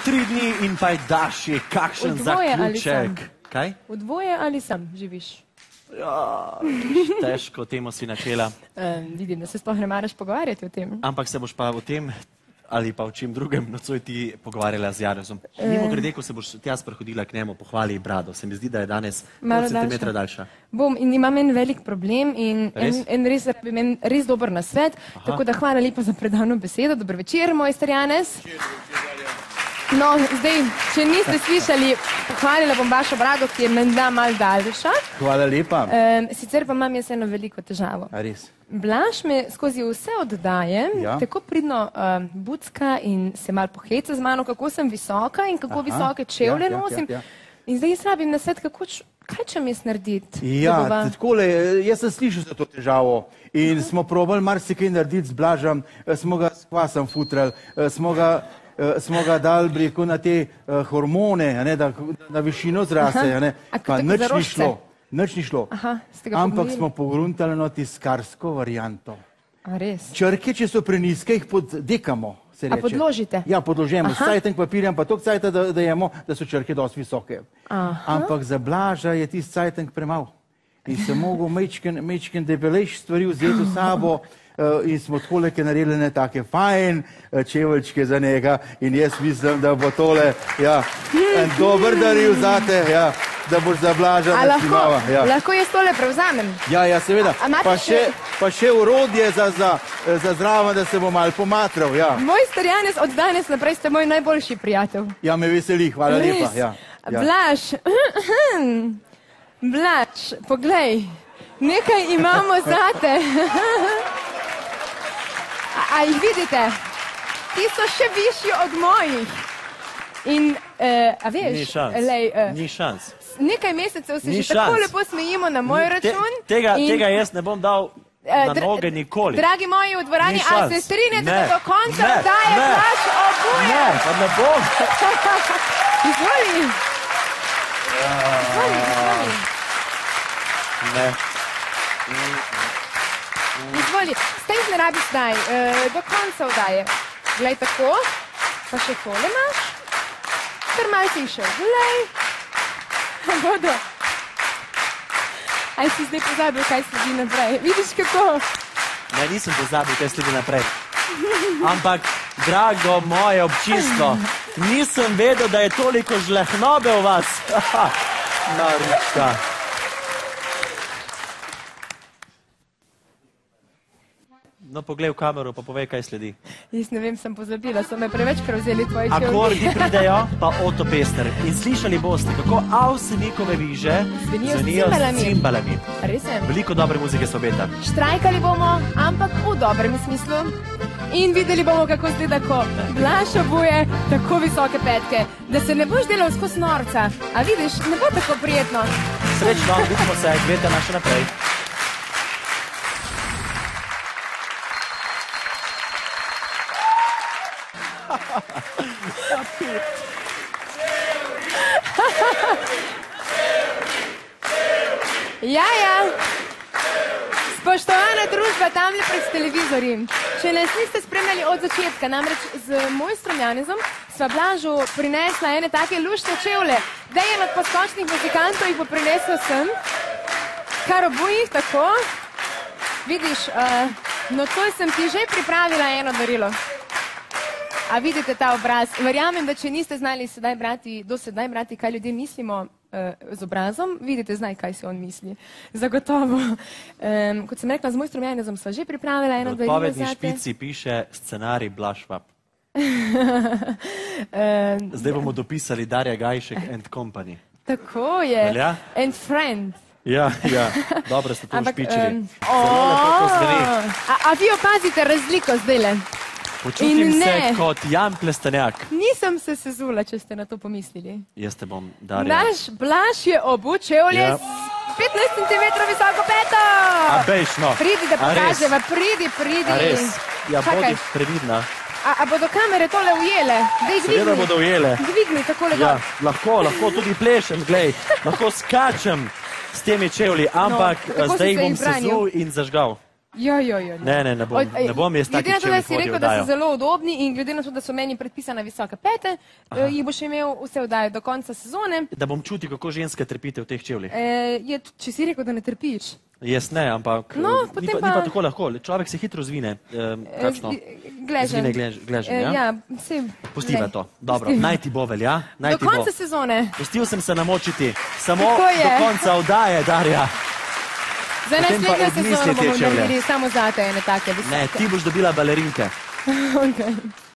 3 dni in daš je kakšen zaključek. Kaj? V dvoje ali sam živiš? Ja, težko, temo si načela. Vidim, da se sploh ne maraš pogovarjati o tem. Ampak se boš pa o tem ali pa o čem drugem nocoj ti pogovarjala z Janezom. Mimo grede, ko se boš tja sprehodila k njemu, pohvali brado. Se mi zdi, da je danes pol centimetra daljša. Bom in imam en velik problem in en res dober nasvet. Tako da hvala lepa za predano besedo. Dober večer, mojster Janez. No, zdaj, če niste slišali, pohvalila bom vašo brado, ki je menda malo daljša. Hvala lepa. Sicer pa imam jaz eno veliko težavo. A res? Blaž me skozi vse oddaje, tako pridno bucka in se malo poheca z mano, kako sem visoka in kako visoke čevlje nosim. In zdaj jaz rabim nasvet, kaj če mi jaz narediti? Ja, takole, jaz sem slišal za to težavo in smo probali marsikaj narediti z Blažem, smo ga s kvasom futrali, smo ga dali breko na te hormone, da na višino zraste, pa nič ni šlo. Nič ni šlo, ampak smo pogruntali na tiskarsko varianto. A res? Črke, če so preniske, jih poddekamo, se reče. A podložite? Ja, podložimo. S cajtank papirjem pa toliko cajta dajemo, da so črke dosti visoke. Ampak za Blaža je tisti cajtank premal. In sem mogel mečken debelejš stvari vzeti v sabo in smo takole naredili ne take fajn čeveljčke za njega in jaz mislim, da bo tole en dober daril zate, da boš za Blaža našimava. Lahko jaz tole prevzamem? Ja, seveda. Pa še urodje za zraven, da se bo malo pomatral. Mojster Janez, od danes naprej ste moj najboljši prijatelj. Ja, me veseli, hvala lepa. Blaž, poglej, nekaj imamo zate. A jih vidite? Ti so še višji od mojih. In, a veš, ni šans. Nekaj mesecev se že tako lepo smejimo na moj račun. Tega jaz ne bom dal na noge nikoli. Dragi moji v dvorani, a se strinjate, da do konca daje Blaž obuje? Ne, pa ne bom. Izvoli. Ne. Izvoli, stej ne rabi zdaj, do konca vdaje. Glej tako, pa še tole imaš, kar malo si išel, glej. Vodo. Aj si zdaj pozabil, kaj sledi naprej. Vidiš kako? Ne, nisem pozabil, kaj sledi naprej. Ampak, drago moje občinstvo, nisem vedel, da je toliko žlehnobe v vas. Norička. No, poglej v kamero, pa povej, kaj sledi. Jaz ne vem, sem pozabila, so me preveč prevzeli tvoji čevlji. Akordi pridejo, pa Oto Pester. In slišali boste, kako Avsenikove viže zvenijo s cimbalami. Res je? Veliko dobre muzike se obeta. Štrajkali bomo, ampak v dobrem smislu. In videli bomo, kako zgleda, ko Blaž obuje tako visoke petke, da se ne boš delal skozi norca. A vidiš, ne bo tako prijetno. Srečno, vidimo se, gledajte naše naprej. Spoštovana družba tamle pred televizorjem, če nas niste spremljali od začetka, namreč z mojstrom Janezom sva Blažu prinesla ene take luštne čevlje. Dejan od poskočnih muzikantov jih bo prinesel sem, kar obujih, tako. Vidiš, nocoj sem ti že pripravila eno darilo. A vidite ta obraz? Verjamem, da če niste znali do sedaj brati, kaj ljudje mislimo z obrazom, vidite zdaj, kaj si on misli. Zagotovo. Kot sem rekla, z mojstrom Janezom sva že pripravila eno darilo zate. V odpovedni špici piše scenarij Blaž Švab. Zdaj bomo dopisali Darja Gajšek and Company. Tako je. Velja? And Friend. Ja, dobro ste to ušpičili. Zelo lepo to zveni. A vi opazite razliko zdajle? Počutim se kot Jan Plestenjak. Nisem se sezula, če ste na to pomislili. Jaz te bom, Darja. Naš Blaž je obut čevlje s 15 cm visoko peto. A bejš, no. Pridi, da pokaževa, pridi. A res? Ja, bodi previdna. A bodo kamere tole ujele? Seveda bodo ujele. Dvigni takole dol. Ja, lahko tudi plešem, glej. Lahko skačem s temi čevlji, ampak zdaj jih bom sezul in zažgal. Ne bom jaz takih glede na to, da čevljih si hodil rekel, v da oddajo. so zelo udobni in glede na to, da so meni predpisane visoke pete, jih boš imel vse oddaje do konca sezone. Da bom čutil, kako ženske trpite v teh čevljih. Če si rekel, da ne trpiš. Jaz ne, ampak No, ni potem pa pa- tako lahko. Človek se hitro zvine. Kakšno? Gležen. Zvine gležen, ja? Ja, sej, Pustiva glej. to. Dobro, Pustiva. naj ti bo velja. Naj Do ti bo. konca sezone. Pustil sem se namočiti. Samo Tako je. do konca oddaje, Darja. Za Potem pa naslednjo odmisli sezono te bomo čevlje. naredili samo zate ene take visoke. Ne, ti boš dobila balerinke. Okay.